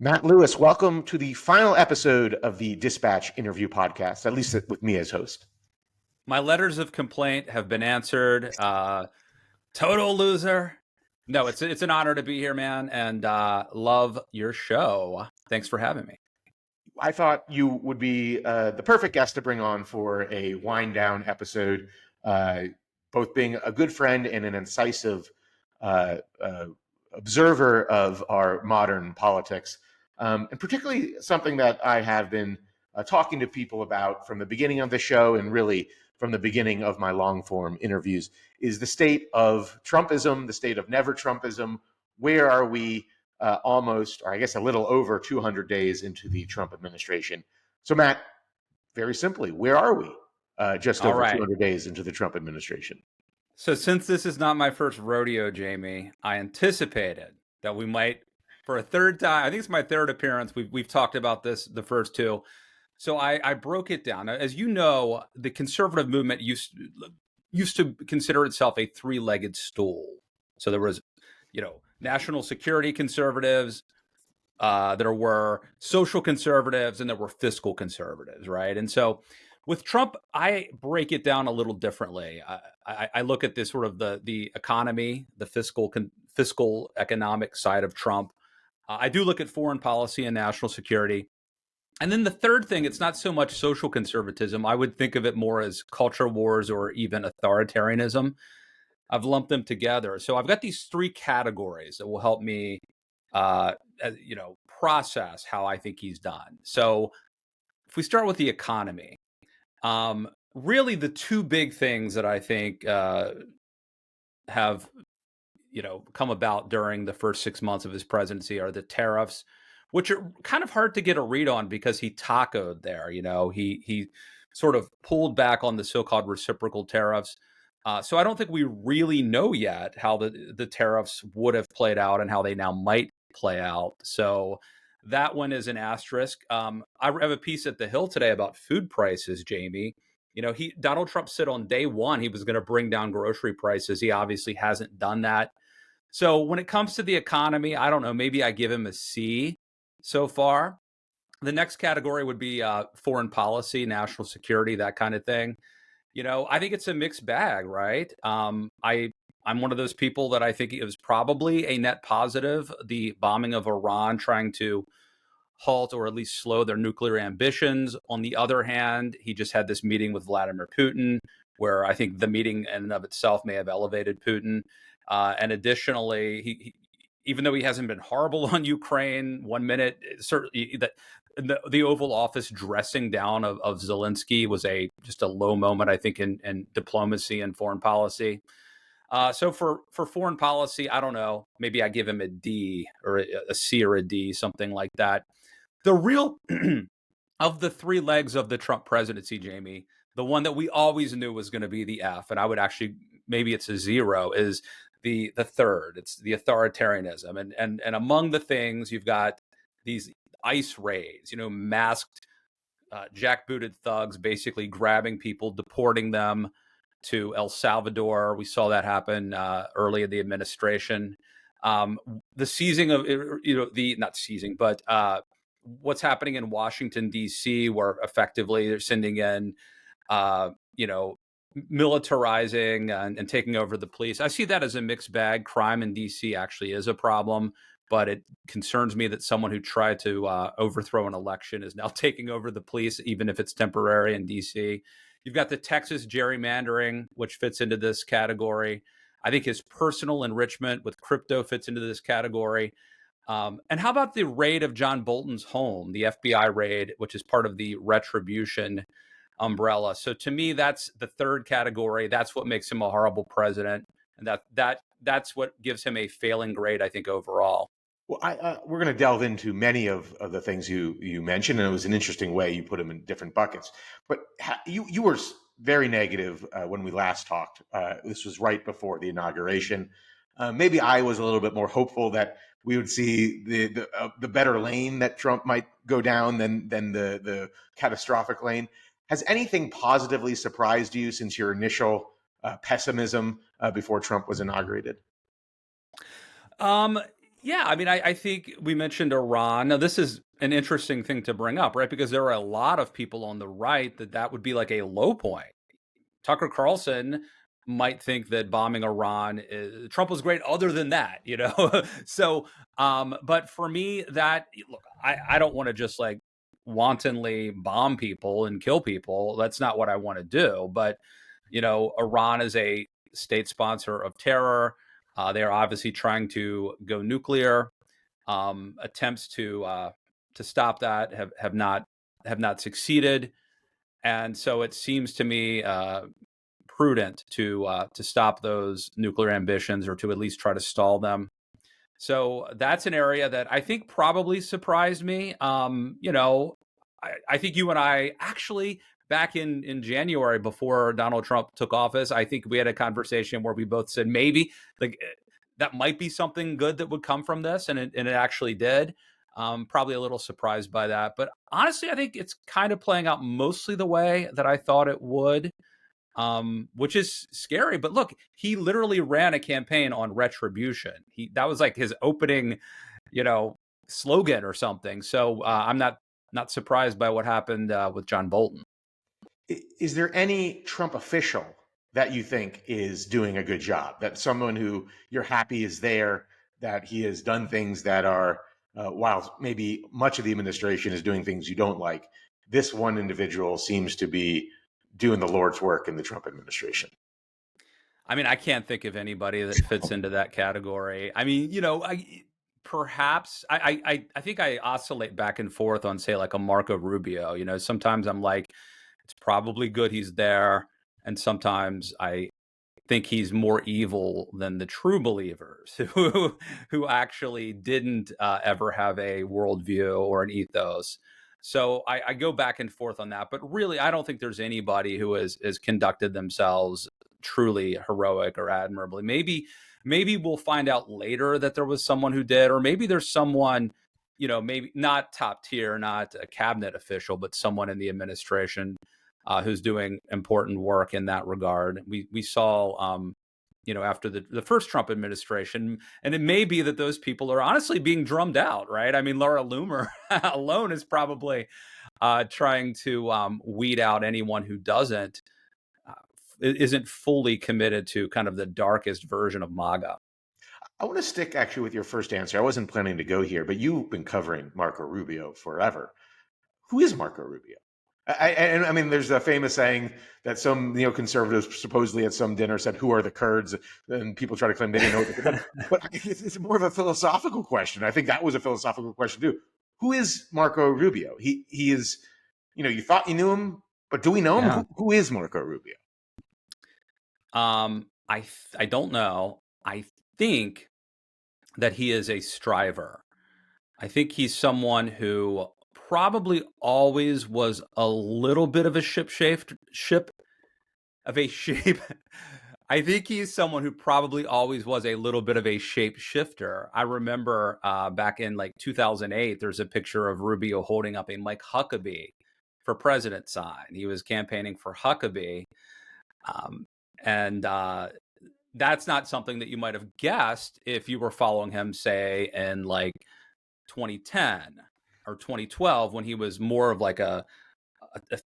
Matt Lewis, welcome to the final episode of the Dispatch interview podcast, at least with me as host. My letters of complaint have been answered. Total loser. No, it's an honor to be here, man, and love your show. Thanks for having me. I thought you would be the perfect guest to bring on for a wind down episode, both being a good friend and an incisive observer of our modern politics, and particularly something that I have been talking to people about from the beginning of the show and really from the beginning of my long form interviews is the state of Trumpism, the state of never Trumpism. Where are we almost, or I guess a little over 200 days into the Trump administration? So, Matt, very simply, where are we just over 200 days into the Trump administration? So since this is not my first rodeo, Jamie, I anticipated that we might, for a third time, I think it's my third appearance, we've talked about this, the first two. So I broke it down. As you know, the conservative movement used to consider itself a three-legged stool. So there was, national security conservatives, there were social conservatives, and there were fiscal conservatives, right? And so with Trump, I break it down a little differently. I look at this sort of the economy, the fiscal economic side of Trump. I do look at foreign policy and national security. And then the third thing, it's not so much social conservatism. I would think of it more as culture wars or even authoritarianism. I've lumped them together. So I've got these three categories that will help me, process how I think he's done. So if we start with the economy, really the two big things that I think have, come about during the first 6 months of his presidency are the tariffs, which are kind of hard to get a read on because he tacoed there. He sort of pulled back on the so-called reciprocal tariffs. So I don't think we really know yet how the tariffs would have played out and how they now might play out. So that one is an asterisk. I have a piece at The Hill today about food prices, Jamie. Donald Trump said on day one he was going to bring down grocery prices. He obviously hasn't done that. So when it comes to the economy, I don't know, maybe I give him a C so far. The next category would be foreign policy, national security, that kind of thing. I think it's a mixed bag, right? I'm one of those people that I think it was probably a net positive, the bombing of Iran, trying to halt or at least slow their nuclear ambitions. On the other hand, he just had this meeting with Vladimir Putin, where I think the meeting in and of itself may have elevated Putin. And additionally, he even though he hasn't been horrible on Ukraine, 1 minute, certainly that the Oval Office dressing down of Zelensky was just a low moment, I think, in diplomacy and foreign policy. So for foreign policy, I don't know, maybe I give him a D or a C or a D, something like that. The real of the three legs of the Trump presidency, Jamie, the one that we always knew was going to be the F, and I would actually, maybe it's a zero, is the third. It's the authoritarianism. And among the things, you've got these ICE raids, masked, jackbooted thugs basically grabbing people, deporting them to El Salvador. We saw that happen early in the administration. The seizing of, not seizing, but what's happening in Washington, D.C., where effectively they're sending in, militarizing and taking over the police. I see that as a mixed bag. Crime in D.C. actually is a problem, but it concerns me that someone who tried to overthrow an election is now taking over the police, even if it's temporary in D.C. You've got the Texas gerrymandering, which fits into this category. I think his personal enrichment with crypto fits into this category. And how about the raid of John Bolton's home, the FBI raid, which is part of the retribution umbrella? So to me, that's the third category. That's what makes him a horrible president. And that's what gives him a failing grade, I think, overall. Well, we're going to delve into many of the things you mentioned, and it was an interesting way you put them in different buckets. But you were very negative when we last talked. This was right before the inauguration. Maybe I was a little bit more hopeful that we would see the better lane that Trump might go down than the catastrophic lane. Has anything positively surprised you since your initial pessimism before Trump was inaugurated? Yeah, I mean, I think we mentioned Iran. Now, this is an interesting thing to bring up, right? Because there are a lot of people on the right that would be like a low point. Tucker Carlson might think that bombing Iran, Trump was great other than that, you know? So, but for me, look, I don't want to just like wantonly bomb people and kill people. That's not what I want to do. But, you know, Iran is a state sponsor of terror. They are obviously trying to go nuclear. Attempts to stop that have not succeeded, and so it seems to me prudent to stop those nuclear ambitions, or to at least try to stall them. So that's an area that I think probably surprised me. You know, I think you and I actually, back in January before Donald Trump took office, I think we had a conversation where we both said maybe like that might be something good that would come from this, and it actually did. Probably a little surprised by that, but honestly, I think it's kind of playing out mostly the way that I thought it would, which is scary. But look, he literally ran a campaign on retribution. That was like his opening, you know, slogan or something. So I'm not surprised by what happened with John Bolton. Is there any Trump official that you think is doing a good job? That someone who you're happy is there, that he has done things that are, while maybe much of the administration is doing things you don't like, this one individual seems to be doing the Lord's work in the Trump administration? I mean, I can't think of anybody that fits into that category. I mean, you know, perhaps I think I oscillate back and forth on, say, like a Marco Rubio. You know, sometimes I'm like, it's probably good he's there, and sometimes I think he's more evil than the true believers who actually didn't ever have a worldview or an ethos. So I go back and forth on that, but really, I don't think there's anybody who has conducted themselves truly heroic or admirably. Maybe we'll find out later that there was someone who did, or maybe there's someone, you know, maybe not top tier, not a cabinet official, but someone in the administration who's doing important work in that regard. We saw, you know, after the first Trump administration, and it may be that those people are honestly being drummed out, right? I mean, Laura Loomer alone is probably trying to weed out anyone who uh, isn't fully committed to kind of the darkest version of MAGA. I want to stick actually with your first answer. I wasn't planning to go here, but you've been covering Marco Rubio forever. Who is Marco Rubio? I mean, there's a famous saying that some conservatives supposedly at some dinner said, "Who are the Kurds?" And people try to claim they didn't know. But it's more of a philosophical question. I think that was a philosophical question too. Who is Marco Rubio? He is, you thought you knew him, but do we know him? Yeah. Who is Marco Rubio? I don't know. I think that he is a striver. I think he's someone who probably always was a little bit of a ship of a shape. I think he's someone who probably always was a little bit of a shapeshifter. I remember back in like 2008, there's a picture of Rubio holding up a Mike Huckabee for president sign. He was campaigning for Huckabee. And that's not something that you might have guessed if you were following him, say, in like 2010 or 2012, when he was more of like a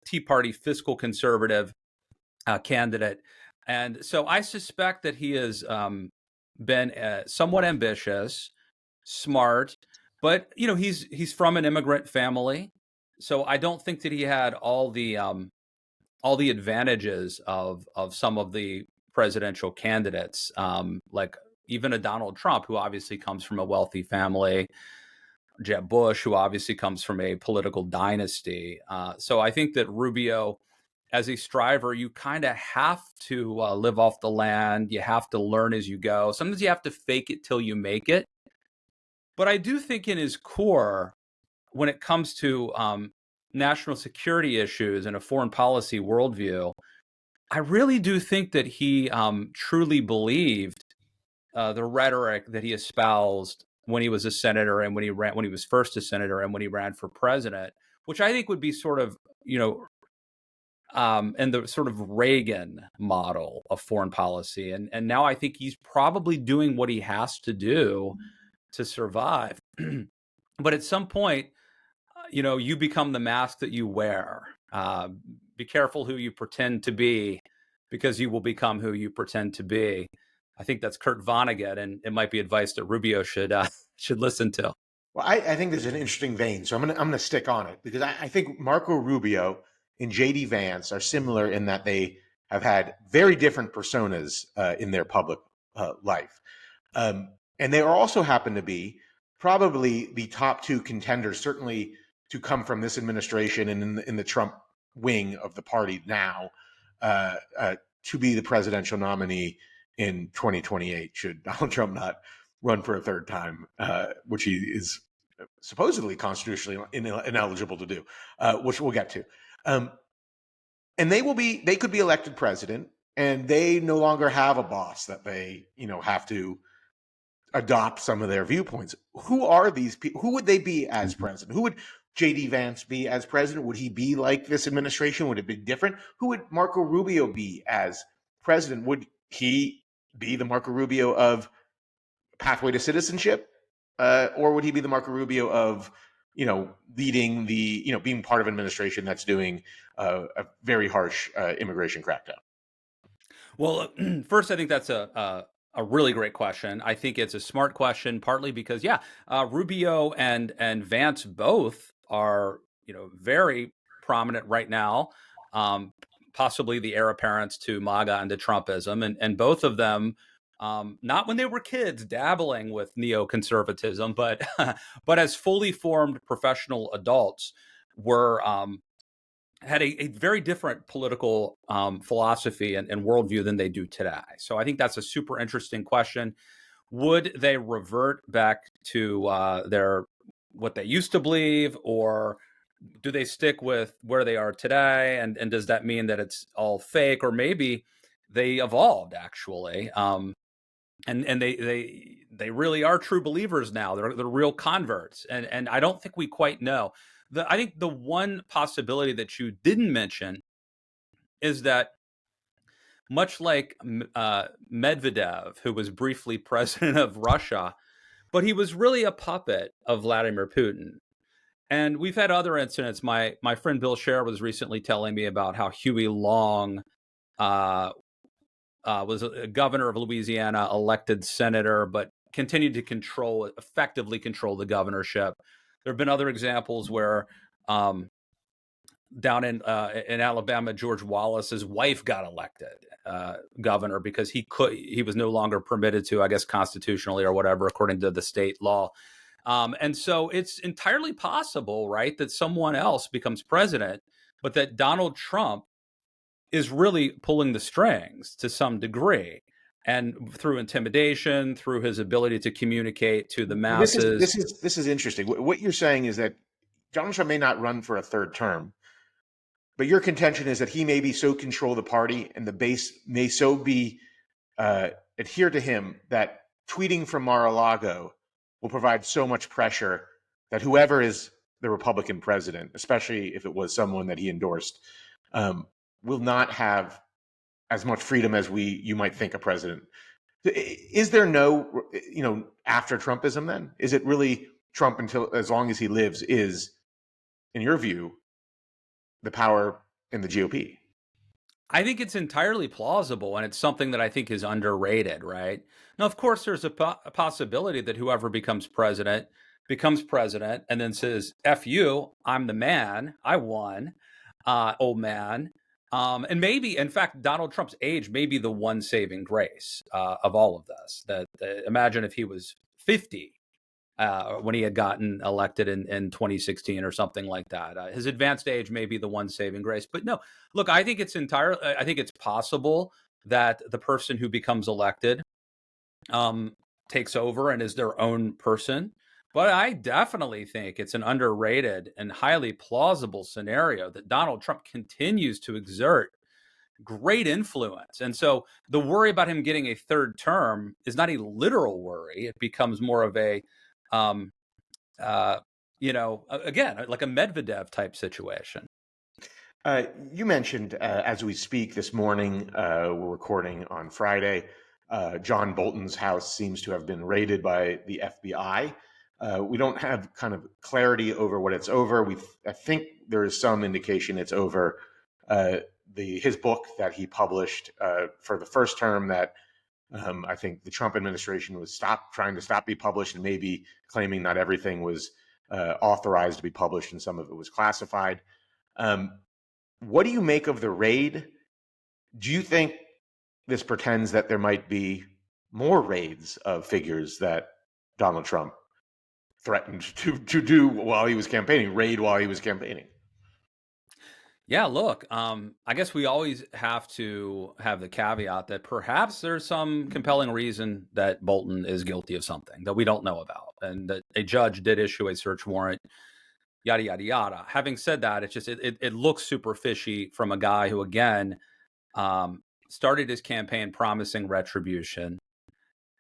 Tea Party fiscal conservative candidate. And so I suspect that he has been somewhat ambitious, smart, but he's from an immigrant family, so I don't think that he had all the advantages of some of the presidential candidates, like even a Donald Trump, who obviously comes from a wealthy family, Jeb Bush, who obviously comes from a political dynasty. So I think that Rubio, as a striver, you kind of have to live off the land. You have to learn as you go. Sometimes you have to fake it till you make it. But I do think in his core, when it comes to national security issues and a foreign policy worldview, I really do think that he truly believed the rhetoric that he espoused when he was a senator, and when he was first a senator, and when he ran for president, which I think would be sort of, and the sort of Reagan model of foreign policy. And now I think he's probably doing what he has to do to survive. But at some point, you become the mask that you wear. Be careful who you pretend to be, because you will become who you pretend to be. I think that's Kurt Vonnegut, and it might be advice that Rubio should listen to. Well, I think there's an interesting vein, so I'm gonna stick on it because I think Marco Rubio and JD Vance are similar in that they have had very different personas in their public life, and they also happen to be probably the top two contenders, certainly to come from this administration and in the Trump wing of the party now, to be the presidential nominee in 2028 should Donald Trump not run for a third time, which he is supposedly constitutionally ineligible to do, which we'll get to. And they could be elected president, and they no longer have a boss that they, have to adopt some of their viewpoints. Who are these people? Who would they be as president? Who would JD Vance be as president? Would he be like this administration? Would it be different? Who would Marco Rubio be as president? Would he be the Marco Rubio of Pathway to Citizenship? Or would he be the Marco Rubio of, leading the, being part of an administration that's doing a very harsh immigration crackdown? Well, first, I think that's a really great question. I think it's a smart question, partly because, Rubio and Vance both are, very prominent right now, possibly the heir apparents to MAGA and to Trumpism, and both of them, not when they were kids dabbling with neoconservatism, but but as fully formed professional adults, had a very different political philosophy and worldview than they do today. So I think that's a super interesting question. Would they revert back to what they used to believe, or do they stick with where they are today? And does that mean that it's all fake, or maybe they evolved actually? And they really are true believers now. They're real converts, and I don't think we quite know. I think the one possibility that you didn't mention is that, much like Medvedev, who was briefly president of Russia, but he was really a puppet of Vladimir Putin. And we've had other incidents. My friend Bill Scher was recently telling me about how Huey Long was a governor of Louisiana, elected senator, but continued to effectively control the governorship. There have been other examples where down in Alabama, George Wallace's wife got elected governor because he was no longer permitted to, I guess, constitutionally or whatever, according to the state law. And so it's entirely possible, right, that someone else becomes president, but that Donald Trump is really pulling the strings to some degree, and through intimidation, through his ability to communicate to the masses. This is interesting. What you're saying is that Donald Trump may not run for a third term, but your contention is that he may be so control the party and the base may so be adhere to him that tweeting from Mar-a-Lago will provide so much pressure that whoever is the Republican president, especially if it was someone that he endorsed, will not have as much freedom as you might think a president. Is there no, after Trumpism then? Is it really Trump until as long as he lives is, in your view, the power in the GOP? I think it's entirely plausible, and it's something that I think is underrated, right? Now, of course, there's a possibility that whoever becomes president, and then says, F you, I'm the man, I won, old man. And maybe, in fact, Donald Trump's age may be the one saving grace of all of this. That imagine if he was 50 when he had gotten elected in 2016 or something like that. His advanced age may be the one saving grace. But no, look, I think it's possible that the person who becomes elected takes over and is their own person. But I definitely think it's an underrated and highly plausible scenario that Donald Trump continues to exert great influence. And so the worry about him getting a third term is not a literal worry. It becomes more of a, again, like a Medvedev type situation. You mentioned, as we speak this morning, we're recording on Friday, John Bolton's house seems to have been raided by the FBI. We don't have kind of clarity over what it's over. I think there is some indication it's over his book that he published for the first term that I think the Trump administration was trying to stop be published, and maybe claiming not everything was authorized to be published and some of it was classified. What do you make of the raid? Do you think this pretends that there might be more raids of figures that Donald Trump threatened to do while he was campaigning, raid while he was campaigning? Yeah, look, I guess we always have to have the caveat that perhaps there's some compelling reason that Bolton is guilty of something that we don't know about, and that a judge did issue a search warrant, yada, yada, yada. Having said that, it looks super fishy from a guy who, again, started his campaign promising retribution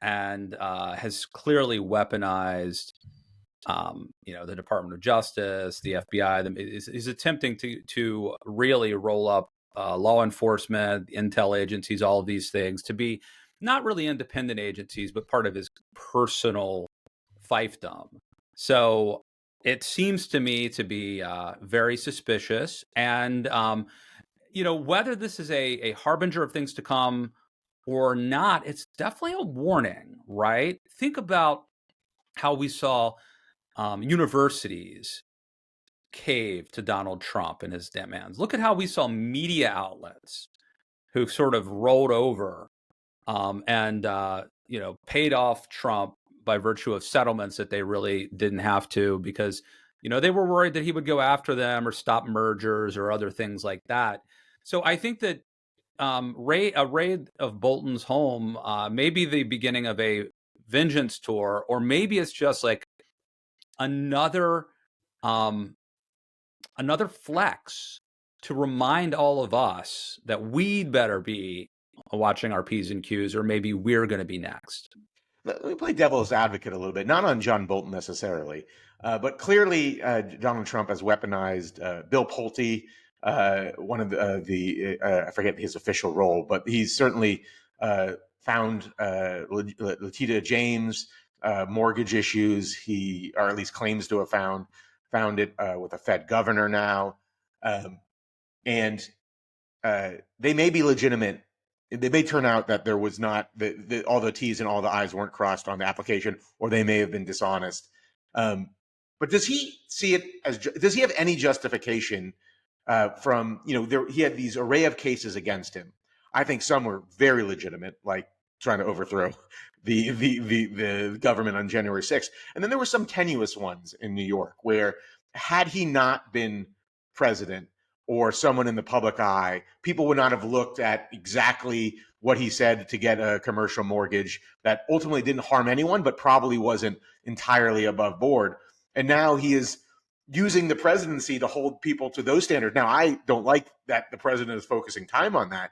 and has clearly weaponized the Department of Justice, the FBI, is attempting to really roll up law enforcement, intel agencies, all of these things to be not really independent agencies, but part of his personal fiefdom. So it seems to me to be very suspicious. And, whether this is a harbinger of things to come or not, it's definitely a warning, right? Think about how we saw universities cave to Donald Trump and his demands. Look at how we saw media outlets who sort of rolled over and paid off Trump by virtue of settlements that they really didn't have to, because they were worried that he would go after them or stop mergers or other things like that. So I think that a raid of Bolton's home may be the beginning of a vengeance tour, or maybe it's just like another flex to remind all of us that we'd better be watching our P's and Q's, or maybe we're going to be next. Let me play devil's advocate a little bit, not on John Bolton necessarily, but clearly Donald Trump has weaponized Bill Pulte, one of I forget his official role, but he's certainly found Letitia James mortgage issues. He, or at least claims to have found it with a Fed governor now, and they may be legitimate. They may turn out that there was not all the T's and all the I's weren't crossed on the application, or they may have been dishonest. But does he see it as? Does he have any justification from he had these array of cases against him? I think some were very legitimate, like trying to overthrow the government on January 6th, and then there were some tenuous ones in New York where, had he not been president or someone in the public eye, people would not have looked at exactly what he said to get a commercial mortgage that ultimately didn't harm anyone, but probably wasn't entirely above board. And now he is using the presidency to hold people to those standards. Now, I don't like that the president is focusing time on that,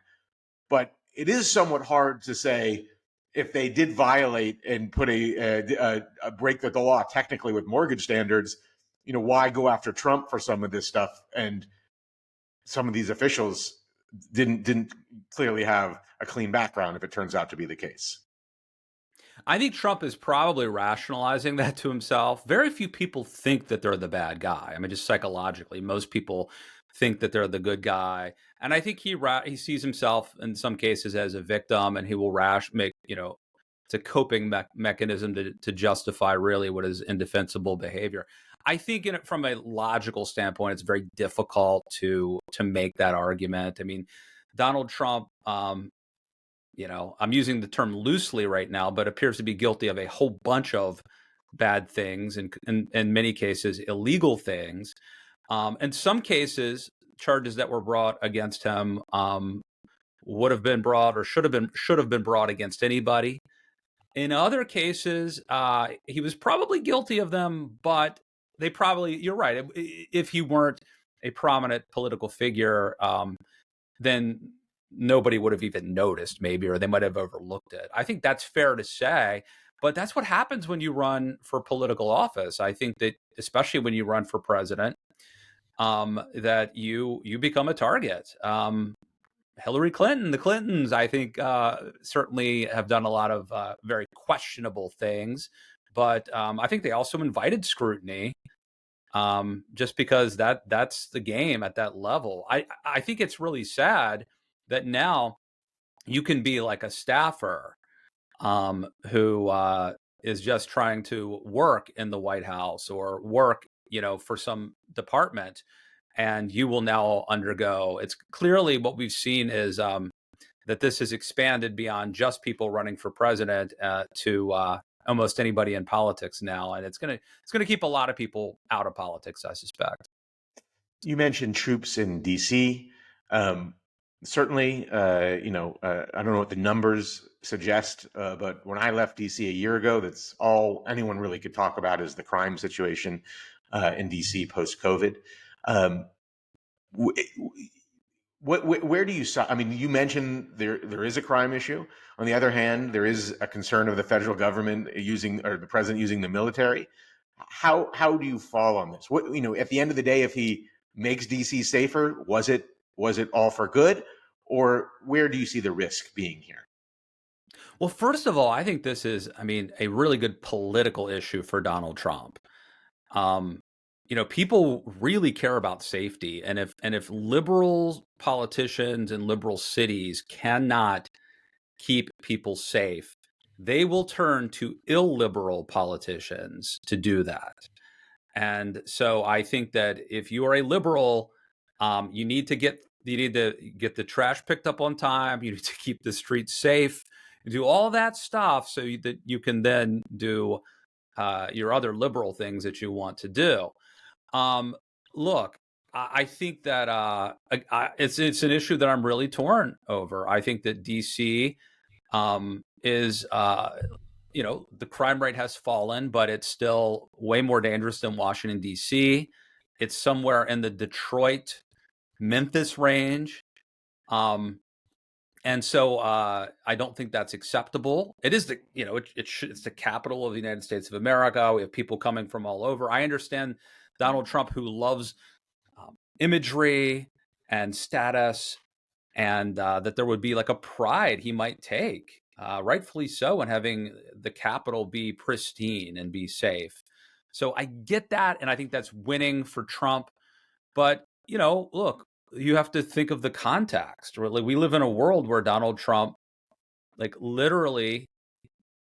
but it is somewhat hard to say if they did violate and put a break the law technically with mortgage standards, why go after Trump for some of this stuff? And some of these officials didn't clearly have a clean background, if it turns out to be the case. I think Trump is probably rationalizing that to himself. Very few people think that they're the bad guy. I mean, just psychologically, most people think that they're the good guy. And I think he sees himself in some cases as a victim, and he will it's a coping mechanism to justify really what is indefensible behavior. I think from a logical standpoint, it's very difficult to make that argument. I mean, Donald Trump, I'm using the term loosely right now, but appears to be guilty of a whole bunch of bad things, and in many cases, illegal things. In some cases, charges that were brought against him would have been brought, or should have been brought against anybody. In other cases, he was probably guilty of them, but you're right. If he weren't a prominent political figure, then nobody would have even noticed, maybe, or they might have overlooked it. I think that's fair to say, but that's what happens when you run for political office. I think that, especially when you run for president, that you become a target. Hillary Clinton, the Clintons, I think certainly have done a lot of very questionable things, but I think they also invited scrutiny, just because that's the game at that level. I think it's really sad that now you can be like a staffer who is just trying to work in the White House or work, for some department, and you will now undergo. It's clearly what we've seen is that this has expanded beyond just people running for president to almost anybody in politics now, and it's gonna keep a lot of people out of politics, I suspect. You mentioned troops in D.C. Certainly, I don't know what the numbers suggest, but when I left D.C. a year ago, that's all anyone really could talk about is the crime situation in D.C. post-COVID. Where do you saw? I mean, you mentioned there is a crime issue. On the other hand, there is a concern of the federal government or the president using the military. How do you fall on this? At the end of the day, if he makes DC safer, was it all for good, or where do you see the risk being here? Well, first of all, I think this is, a really good political issue for Donald Trump. People really care about safety, and if liberal politicians and liberal cities cannot keep people safe, they will turn to illiberal politicians to do that. And so I think that if you are a liberal, you need to get the trash picked up on time. You need to keep the streets safe. You do all that stuff so that you can then do your other liberal things that you want to do. Look, I think that it's an issue that I'm really torn over. I think that DC is the crime rate has fallen, but it's still way more dangerous than Washington, D.C. It's somewhere in the Detroit, Memphis range. And so I don't think that's acceptable. It is it's the capital of the United States of America. We have people coming from all over. I understand Donald Trump, who loves imagery and status, and that there would be like a pride he might take, rightfully so, in having the Capitol be pristine and be safe. So I get that, and I think that's winning for Trump. But, look, you have to think of the context. Really, we live in a world where Donald Trump, literally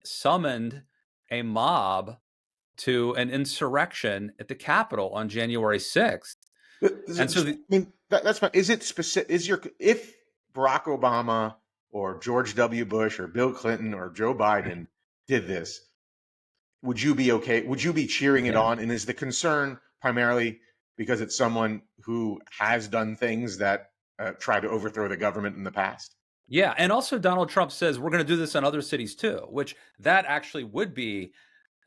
summoned a mob to an insurrection at the Capitol on January 6th. And so, that's fine. Is it specific? If Barack Obama or George W. Bush or Bill Clinton or Joe Biden did this, would you be okay? Would you be cheering it on? And is the concern primarily because it's someone who has done things that try to overthrow the government in the past? Yeah, and also Donald Trump says we're going to do this in other cities too, which that actually would be,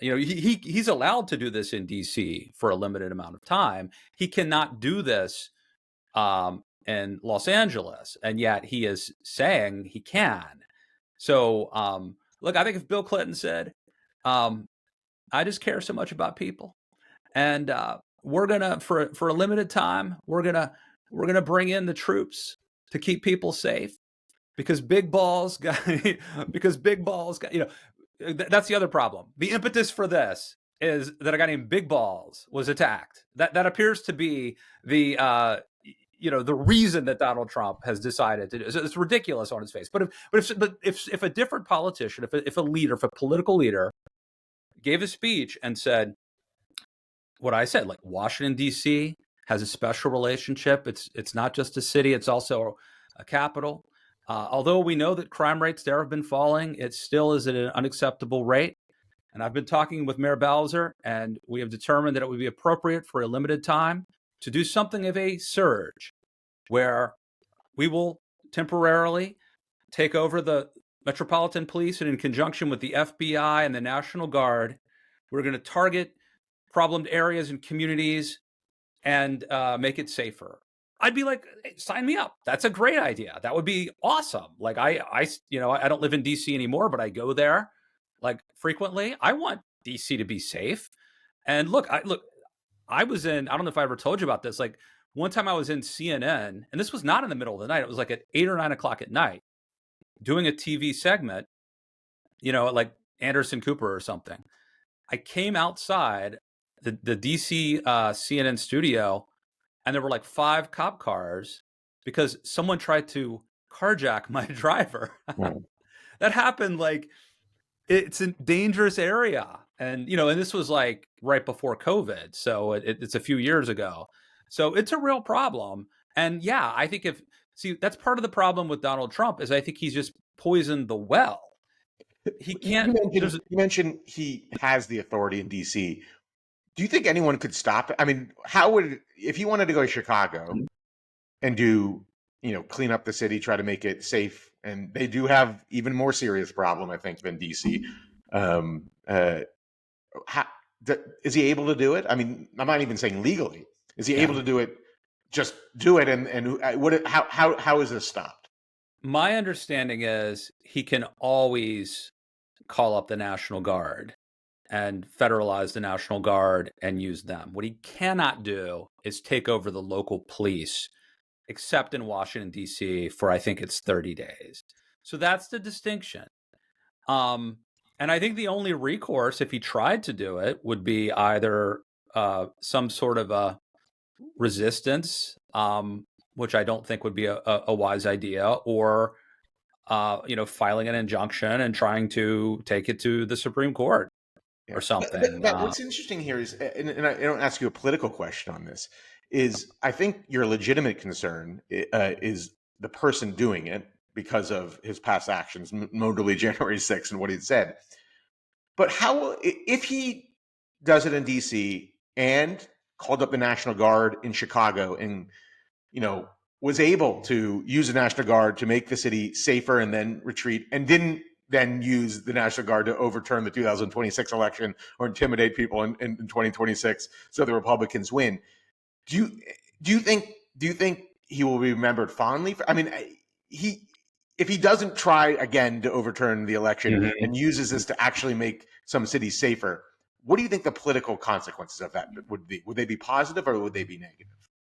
he's allowed to do this in DC for a limited amount of time. He cannot do this in Los Angeles, and yet he is saying he can. So, look, I think if Bill Clinton said, I just care so much about people, and we're gonna for a limited time, we're gonna bring in the troops to keep people safe because big balls got that's the other problem. The impetus for this is that a guy named Big Balls was attacked. That appears to be the the reason that Donald Trump has decided to do. It's ridiculous on its face. But if a different politician, if a political leader gave a speech and said what I said, like Washington, D.C. has a special relationship. It's not just a city, it's also a capital. Although we know that crime rates there have been falling, it still is at an unacceptable rate. And I've been talking with Mayor Bowser, and we have determined that it would be appropriate for a limited time to do something of a surge where we will temporarily take over the Metropolitan Police, and in conjunction with the FBI and the National Guard, we're going to target problemed areas and communities and make it safer. I'd be like, hey, sign me up. That's a great idea. That would be awesome. Like I don't live in DC anymore, but I go there frequently. I want DC to be safe. And I was in, I don't know if I ever told you about this. one time I was in CNN, and this was not in the middle of the night. It was like at 8 or 9 o'clock at night, doing a TV segment, like Anderson Cooper or something. I came outside the DC CNN studio, and there were like 5 cop cars because someone tried to carjack my driver. That happened. Like, it's a dangerous area. And, and this was like right before COVID. So it's a few years ago. So it's a real problem. And yeah, I think that's part of the problem with Donald Trump is I think he's just poisoned the well. He can't. You mentioned he has the authority in DC. Do you think anyone could stop it? I mean, if he wanted to go to Chicago and do, clean up the city, try to make it safe, and they do have even more serious problem, I think, than DC. Is he able to do it? I mean, I'm not even saying legally. Is he able to do it? Just do it, how is this stopped? My understanding is he can always call up the National Guard and federalize the National Guard and use them. What he cannot do is take over the local police, except in Washington, D.C. for, I think it's 30 days. So that's the distinction. And I think the only recourse, if he tried to do it, would be either some sort of a resistance, which I don't think would be a wise idea, or filing an injunction and trying to take it to the Supreme Court or something. What's interesting here is, and I don't ask you a political question on this, is I think your legitimate concern is the person doing it because of his past actions, notably January 6th and what he said. But if he does it in DC and called up the National Guard in Chicago and, was able to use the National Guard to make the city safer and then retreat, and didn't then use the National Guard to overturn the 2026 election or intimidate people in 2026 so the Republicans win, do you think he will be remembered fondly? If he doesn't try again to overturn the election and uses this to actually make some cities safer, what do you think the political consequences of that would be? Would they be positive or would they be negative?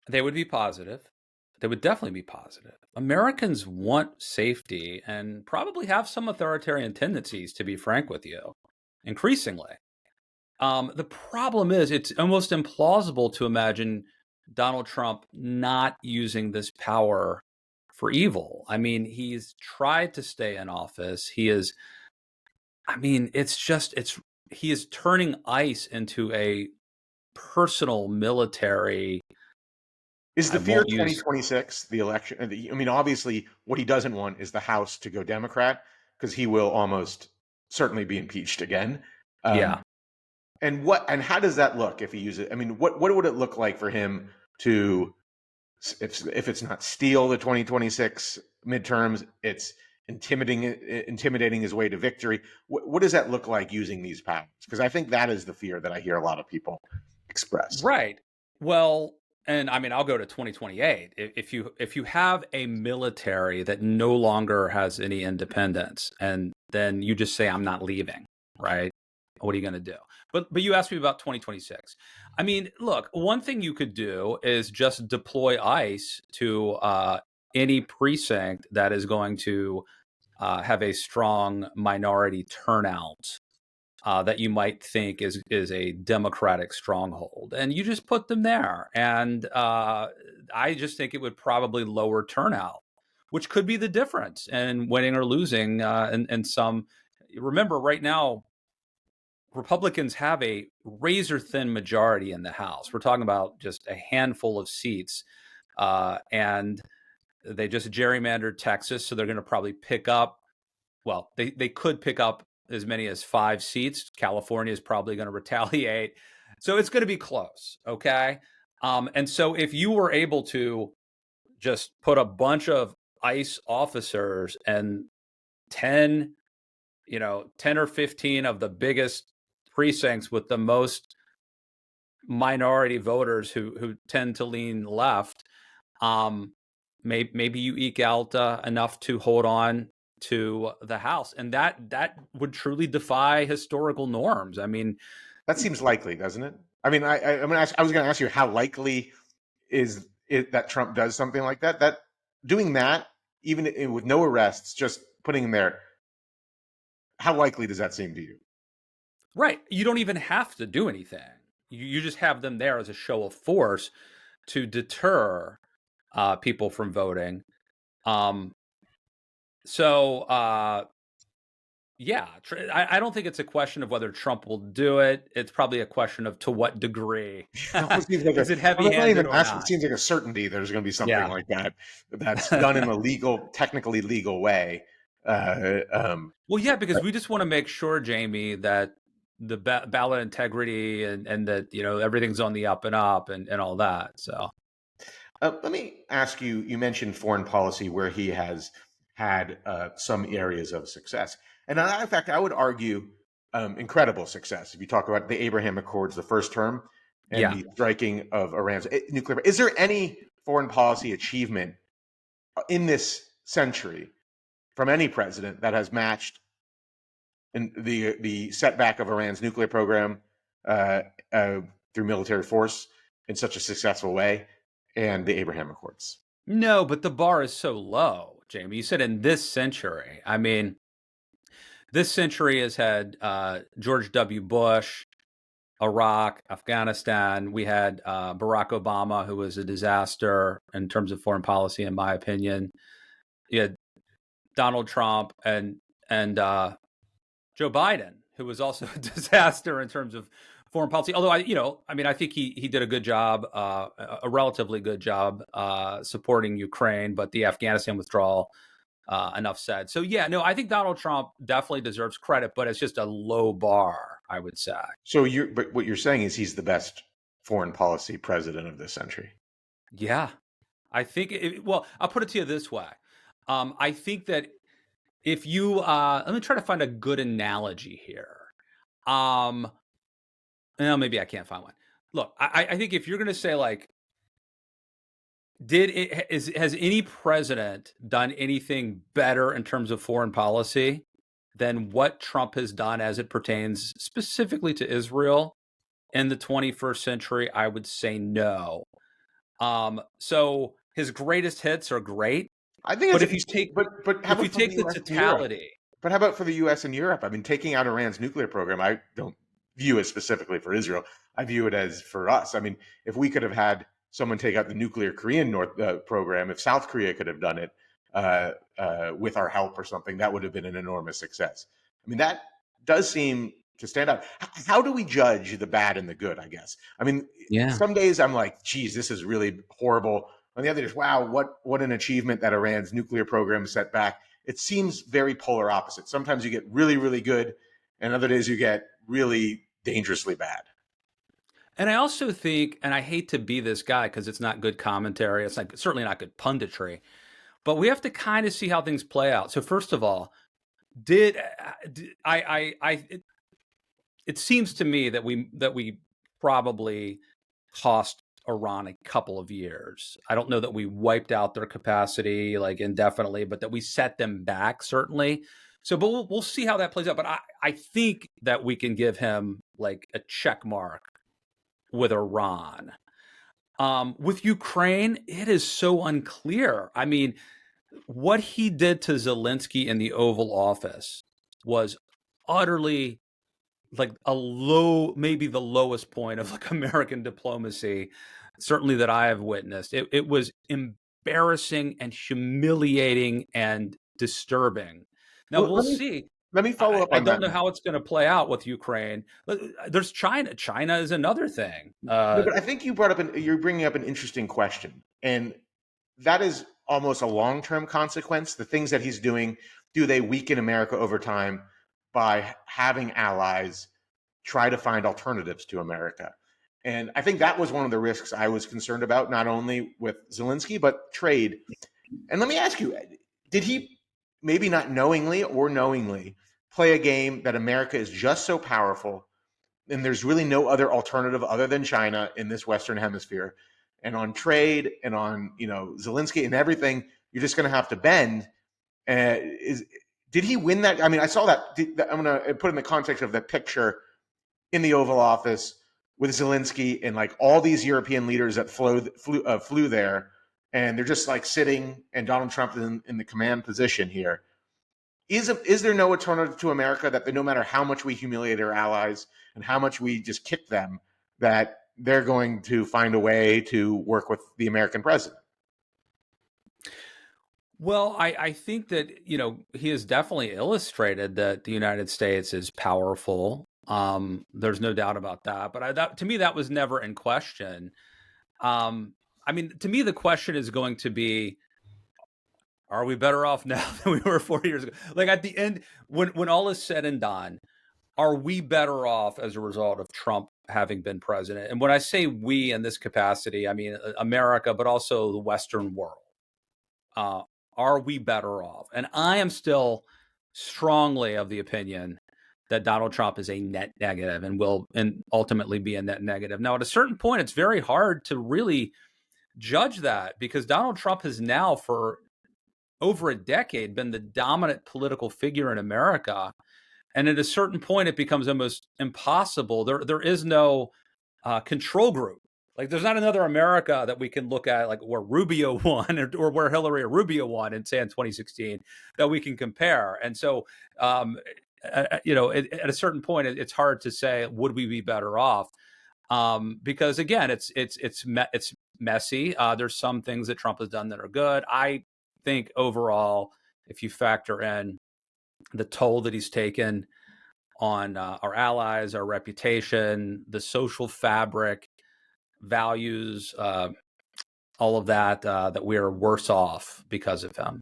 They would be positive. They would definitely be positive. Americans want safety and probably have some authoritarian tendencies, to be frank with you, increasingly. The problem is it's almost implausible to imagine Donald Trump not using this power for evil. I mean, he's tried to stay in office. He is turning ICE into a personal military. Is the fear 2026, the election? I mean, obviously, what he doesn't want is the House to go Democrat, because he will almost certainly be impeached again. And how does that look if he uses it? I mean, what would it look like for him to, if it's not steal the 2026 midterms, it's intimidating his way to victory? What does that look like using these powers? Because I think that is the fear that I hear a lot of people express. Right. Well, and I mean, I'll go to 2028. If you have a military that no longer has any independence, and then you just say, I'm not leaving, right? What are you going to do? But you asked me about 2026. I mean, look, one thing you could do is just deploy ICE to any precinct that is going to have a strong minority turnout that you might think is a Democratic stronghold, and you just put them there. And I just think it would probably lower turnout, which could be the difference in winning or losing. And some, remember, right now, Republicans have a razor thin majority in the House. We're talking about just a handful of seats, and they just gerrymandered Texas, so they're going to probably pick up. Well, they could pick up as many as 5 seats. California is probably going to retaliate. So it's going to be close, okay? And so if you were able to just put a bunch of ICE officers and 10 or 15 of the biggest precincts with the most minority voters who tend to lean left, maybe you eke out enough to hold on to the House, and that would truly defy historical norms. I mean, that seems likely, doesn't it? I mean, I was going to ask you, how likely is that Trump does something like that, that doing that, even with no arrests, just putting him there, how likely does that seem to you? Right. You don't even have to do anything. You just have them there as a show of force to deter people from voting. Um, so, yeah, I don't think it's a question of whether Trump will do it. It's probably a question of to what degree. It almost seems like Is it I'm not heavy-handed even or asking. It not? seems like a certainty there's going to be something Yeah. like that that's done in a legal, technically legal way. Well, yeah, because we just want to make sure, Jamie, that the ballot integrity and that everything's on the up and up and all that. So let me ask you. You mentioned foreign policy where he has had some areas of success, and in fact, I would argue incredible success. If you talk about the Abraham Accords, the first term, and yeah, the striking of Iran's nuclear, is there any foreign policy achievement in this century from any president that has matched in the setback of Iran's nuclear program through military force in such a successful way, and the Abraham Accords? no, but the bar is so low, Jamie. You said in this century. I mean, this century has had George W. Bush, Iraq, Afghanistan. We had Barack Obama, who was a disaster in terms of foreign policy, in my opinion. You had Donald Trump and Joe Biden, who was also a disaster in terms of foreign policy. Although I think he did a good job, a relatively good job supporting Ukraine, but the Afghanistan withdrawal, enough said. So yeah, no, I think Donald Trump definitely deserves credit, but it's just a low bar, I would say. So but what you're saying is he's the best foreign policy president of this century. Yeah, I think. Well, I'll put it to you this way. I think that if you let me try to find a good analogy here. Well, maybe I can't find one. Look, I think if you're going to say like, has any president done anything better in terms of foreign policy than what Trump has done as it pertains specifically to Israel in the 21st century? I would say no. So his greatest hits are great, I think but it's if you take but how if you about for the take the U.S. and Europe? totality, But how about for the U.S. and Europe? I mean, taking out Iran's nuclear program, I don't view it specifically for Israel. I view it as for us. I mean, if we could have had someone take out the nuclear Korean program, if South Korea could have done it with our help or something, that would have been an enormous success. I mean, that does seem to stand out. How do we judge the bad and the good, I guess? I mean, yeah. some days I'm like, geez, this is really horrible. On the other days, wow, what an achievement that Iran's nuclear program set back. It seems very polar opposite. Sometimes you get really, really good, and other days you get really dangerously bad. And I also think, and I hate to be this guy because it's not good commentary, it's like certainly not good punditry, but we have to kind of see how things play out. So first of all, did it seems to me that we probably cost Iran a couple of years. I don't know that we wiped out their capacity like indefinitely, but that we set them back certainly. So, but we'll see how that plays out. But I think that we can give him like a check mark with Iran. With Ukraine, it is so unclear. I mean, what he did to Zelensky in the Oval Office was utterly like a low, maybe the lowest point of like American diplomacy, certainly that I have witnessed. It was embarrassing and humiliating and disturbing. Now Well, we'll see. let me follow up I on don't that. know how it's going to play out with Ukraine. There's China. China is another thing. No, but I think you're bringing up an interesting question, and that is almost a long-term consequence. The things that he's doing, do they weaken America over time by having allies try to find alternatives to America? And I think that was one of the risks I was concerned about, not only with Zelensky, but trade. And let me ask you, did he maybe not knowingly or knowingly play a game that America is just so powerful and there's really no other alternative other than China in this Western hemisphere? And on trade and on, Zelensky and everything, you're just going to have to bend. Did he win that? I mean, I saw that. I'm going to put in the context of that picture in the Oval Office with Zelensky and like all these European leaders that flew there, and they're just like sitting, and Donald Trump in the command position here. Is there no alternative to America that no matter how much we humiliate our allies and how much we just kick them, that they're going to find a way to work with the American president? Well, I think that, he has definitely illustrated that the United States is powerful. There's no doubt about that. But to me, that was never in question. To me, the question is going to be, are we better off now than we were 4 years ago? Like at the end, when all is said and done, are we better off as a result of Trump having been president? And when I say we in this capacity, I mean America, but also the Western world. Are we better off? And I am still strongly of the opinion that Donald Trump is a net negative and will ultimately be a net negative. Now, at a certain point, it's very hard to really judge that because Donald Trump has now, for over a decade, been the dominant political figure in America. And at a certain point, it becomes almost impossible. There is no control group. Like, there's not another America that we can look at, like where Rubio won or where Hillary or Rubio won in, say, in 2016, that we can compare. And so, at a certain point, it's hard to say, would we be better off? Because again, it's messy. There's some things that Trump has done that are good. I think overall, if you factor in the toll that he's taken on our allies, our reputation, the social fabric, values, all of that, that we are worse off because of him.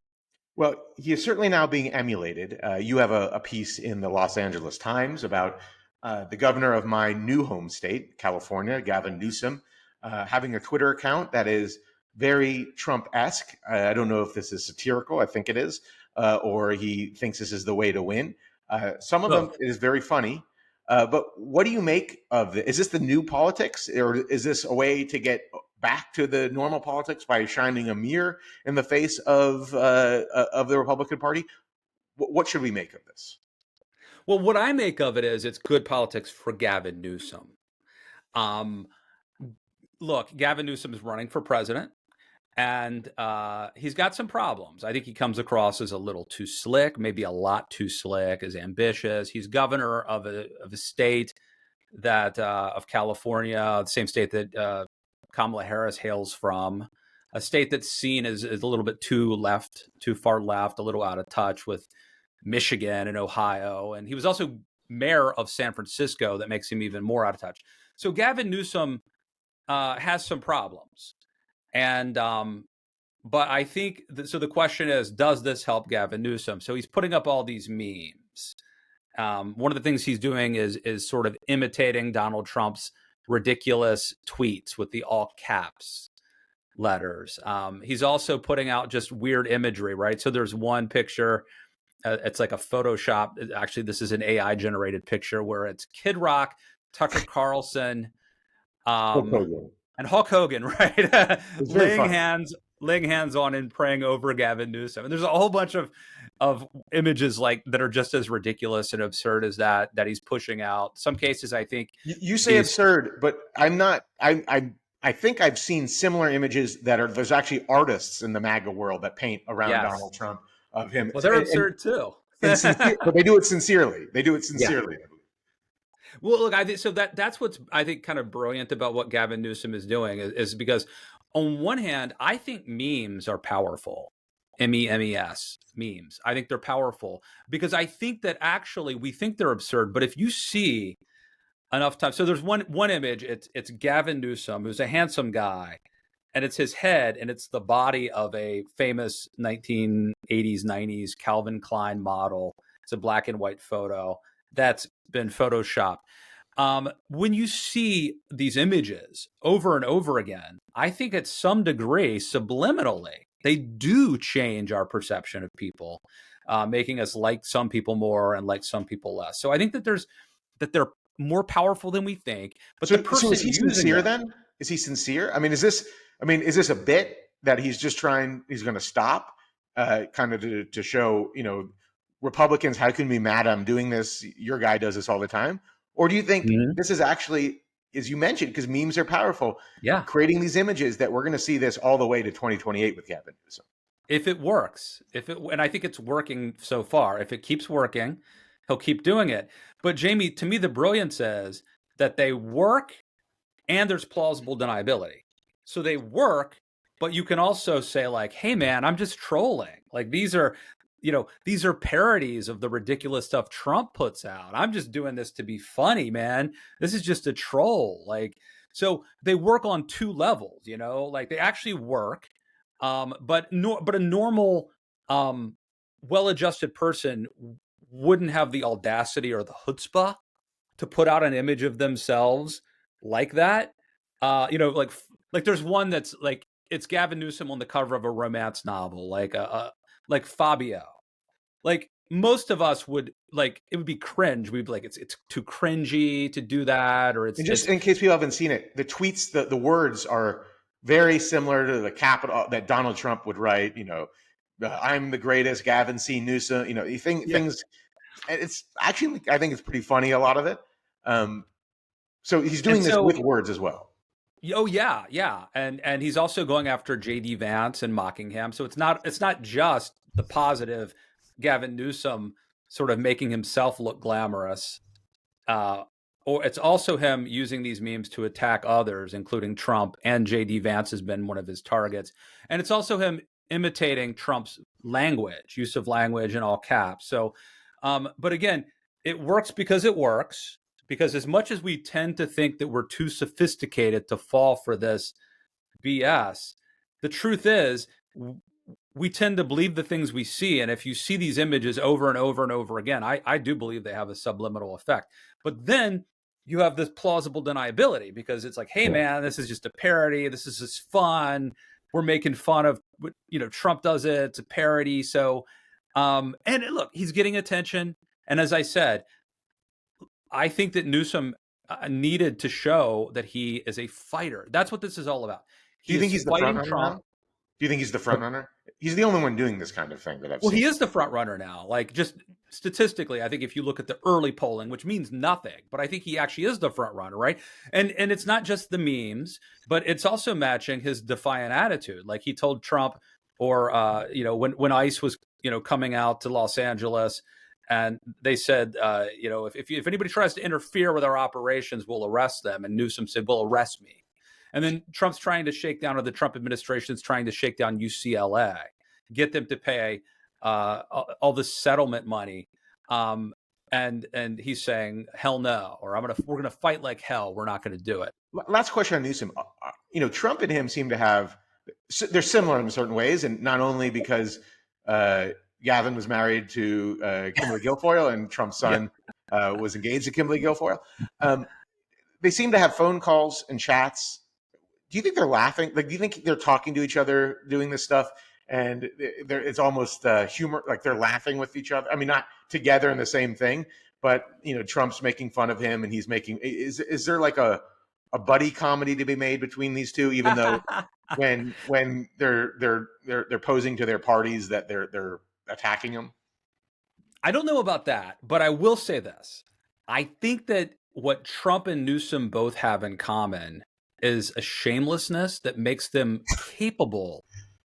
Well, he is certainly now being emulated. You have a piece in the Los Angeles Times about the governor of my new home state, California, Gavin Newsom, having a Twitter account that is very Trump-esque. I don't know if this is satirical. I think it is. Or he thinks this is the way to win. Some of them is very funny. But what do you make of it? Is this the new politics, or is this a way to get back to the normal politics by shining a mirror in the face of the Republican Party? What should we make of this? Well, what I make of it is it's good politics for Gavin Newsom. Look, Gavin Newsom is running for president, and he's got some problems. I think he comes across as a little too slick, maybe a lot too slick, as ambitious. He's governor of a state that of California, the same state that Kamala Harris hails from, a state that's seen as a little bit too far left, a little out of touch with Michigan and Ohio. And he was also mayor of San Francisco. That makes him even more out of touch. So Gavin Newsom has some problems. And but I think so the question is, does this help Gavin Newsom? So he's putting up all these memes. One of the things he's doing is sort of imitating Donald Trump's ridiculous tweets with the all caps letters. He's also putting out just weird imagery, right? So there's one picture, it's like a Photoshop. Actually, this is an AI generated picture where it's Kid Rock, Tucker Carlson, and Hulk Hogan, right? laying hands on and praying over Gavin Newsom. And there's a whole bunch of images like that are just as ridiculous and absurd as that he's pushing out. Some cases, I think you say absurd, but I'm not. I think I've seen similar images that are there's actually artists in the MAGA world that paint around Donald Trump of him. Well, they're absurd too, but they do it sincerely. Yeah. Well, look, I think so that's what's I think kind of brilliant about what Gavin Newsom is doing is because on one hand, I think memes are powerful. MEMES memes. I think they're powerful because I think that actually we think they're absurd, but if you see enough time, so there's one image. It's Gavin Newsom, who's a handsome guy, and it's his head, and it's the body of a famous 1980s, 90s Calvin Klein model. It's a black and white photo that's been photoshopped. When you see these images over and over again, I think at some degree, subliminally, they do change our perception of people, making us like some people more and like some people less. So I think that they're more powerful than we think. But the person is he sincere then? Is he sincere? I mean, is this a bit that he's just going to stop, kind of to show, Republicans, how can we be mad I'm doing this? Your guy does this all the time. Or do you think this is actually as you mentioned, because memes are powerful, Yeah. creating these images that we're going to see this all the way to 2028 with Gavin Newsom. If it works, and I think it's working so far, if it keeps working, he'll keep doing it. But Jamie, to me, the brilliance is that they work and there's plausible deniability. So they work, but you can also say like, hey man, I'm just trolling. Like these are parodies of the ridiculous stuff Trump puts out. I'm just doing this to be funny, man. This is just a troll. Like, so they work on two levels, like they actually work. But a normal, well-adjusted person wouldn't have the audacity or the chutzpah to put out an image of themselves like that. Like there's one that's like it's Gavin Newsom on the cover of a romance novel, like Fabio. Like most of us would like it would be cringe. We'd be like it's too cringy to do that, or it's and just in case people haven't seen it, the tweets, the words are very similar to the capital that Donald Trump would write. I'm the greatest, Gavin C. Newsom. Things. It's actually, I think it's pretty funny, a lot of it. So he's doing this with words as well. Oh yeah, and he's also going after J.D. Vance and mocking him. So it's not just the positive Gavin Newsom sort of making himself look glamorous, or it's also him using these memes to attack others, including Trump, and J.D. Vance has been one of his targets, and it's also him imitating Trump's use of language in all caps. So, but again, it works because it works. Because as much as we tend to think that we're too sophisticated to fall for this BS, the truth is we tend to believe the things we see. And if you see these images over and over and over again, I do believe they have a subliminal effect. But then you have this plausible deniability because it's like, hey, man, this is just a parody. This is just fun. We're making fun of, Trump does it. It's a parody. So, and look, he's getting attention. And as I said, I think that Newsom needed to show that he is a fighter. That's what this is all about. Do you think he's the front runner now? Do you think he's the front runner? He's the only one doing this kind of thing that I've seen. Well, he is the front runner now. Like just statistically, I think if you look at the early polling, which means nothing, but I think he actually is the front runner, right? And it's not just the memes, but it's also matching his defiant attitude. Like he told Trump, or when ICE was coming out to Los Angeles. And they said, if anybody tries to interfere with our operations, we'll arrest them. And Newsom said, well, arrest me. And then Trump's trying to shake down, or the Trump administration is trying to shake down UCLA, get them to pay all this settlement money. And he's saying, hell no, or we're going to fight like hell. We're not going to do it. Last question on Newsom. Trump and him seem to have, they're similar in certain ways. And not only because, Gavin was married to Kimberly Guilfoyle, and Trump's son was engaged to Kimberly Guilfoyle. They seem to have phone calls and chats. Do you think they're laughing? Like, do you think they're talking to each other doing this stuff? And it's almost humor, like they're laughing with each other. I mean, not together in the same thing, but Trump's making fun of him, and he's making. Is there like a buddy comedy to be made between these two? Even though when they're posing to their parties that they're attacking him? I don't know about that, but I will say this. I think that what Trump and Newsom both have in common is a shamelessness that makes them capable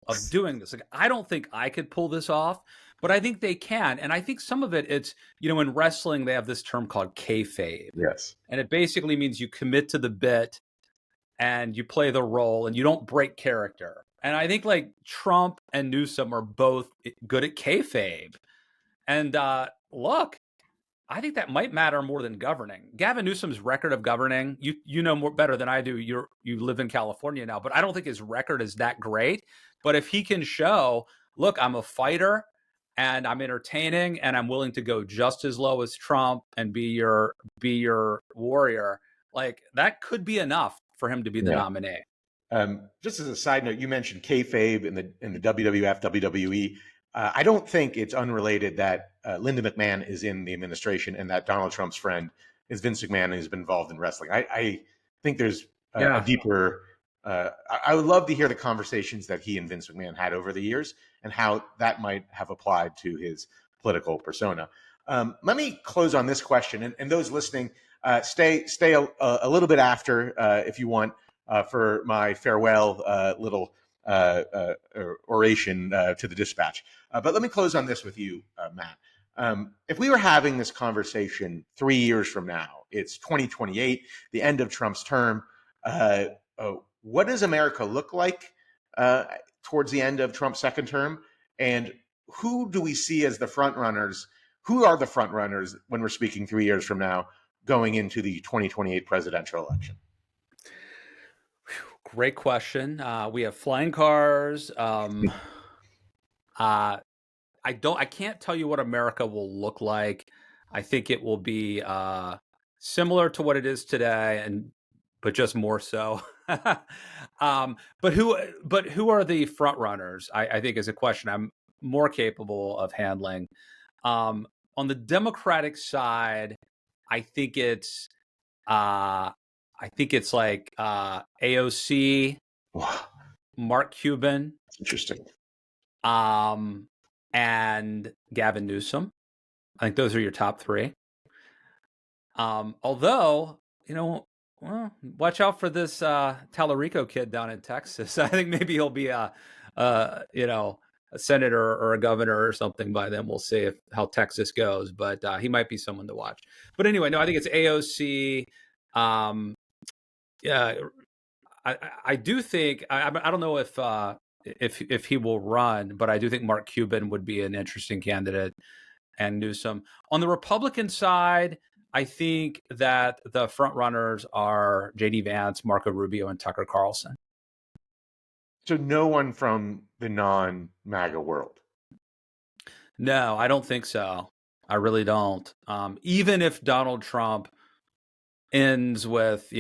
of doing this. Like, I don't think I could pull this off, but I think they can. And I think some of it's, in wrestling, they have this term called kayfabe. Yes. And it basically means you commit to the bit and you play the role and you don't break character. And I think like Trump and Newsom are both good at kayfabe. And look, I think that might matter more than governing. Gavin Newsom's record of governing, you know more better than I do. You live in California now, but I don't think his record is that great. But if he can show, look, I'm a fighter and I'm entertaining and I'm willing to go just as low as Trump and be your warrior, like that could be enough for him to be the nominee. Just as a side note, you mentioned kayfabe in the WWF, WWE. I don't think it's unrelated that Linda McMahon is in the administration and that Donald Trump's friend is Vince McMahon and has been involved in wrestling. I think there's a deeper. I would love to hear the conversations that he and Vince McMahon had over the years and how that might have applied to his political persona. Let me close on this question, and those listening, Stay a little bit after if you want for my farewell little oration to the Dispatch. But let me close on this with you, Matt. If we were having this conversation 3 years from now, it's 2028, the end of Trump's term. What does America look like towards the end of Trump's second term? And who do we see as the front runners? Who are the front runners when we're speaking 3 years from now going into the 2028 presidential election? Great question. We have flying cars. I can't tell you what America will look like. I think it will be similar to what it is today, but just more so. But who are the front runners? I think is a question I'm more capable of handling. On the Democratic side, I think it's like AOC, Mark Cuban, interesting, and Gavin Newsom. I think those are your top three. Although, well, watch out for this Tallarico kid down in Texas. I think maybe he'll be a senator or a governor or something by then. We'll see how Texas goes, but he might be someone to watch. But anyway, no, I think it's AOC. Yeah, I do think I don't know if he will run, but I do think Mark Cuban would be an interesting candidate, and Newsom. On the Republican side, I think that the front runners are J.D. Vance, Marco Rubio, and Tucker Carlson. So no one from the non-MAGA world? No, I don't think so. I really don't. Even if Donald Trump ends with,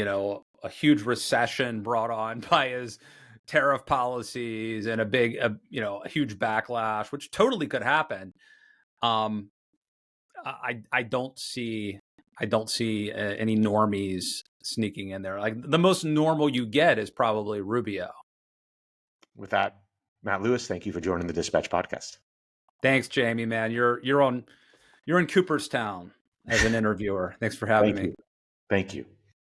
a huge recession brought on by his tariff policies and a huge backlash, which totally could happen. I don't see any normies sneaking in there. Like the most normal you get is probably Rubio. With that, Matt Lewis, thank you for joining the Dispatch podcast. Thanks, Jamie, man. You're in Cooperstown as an interviewer. Thanks for having me. Thank you.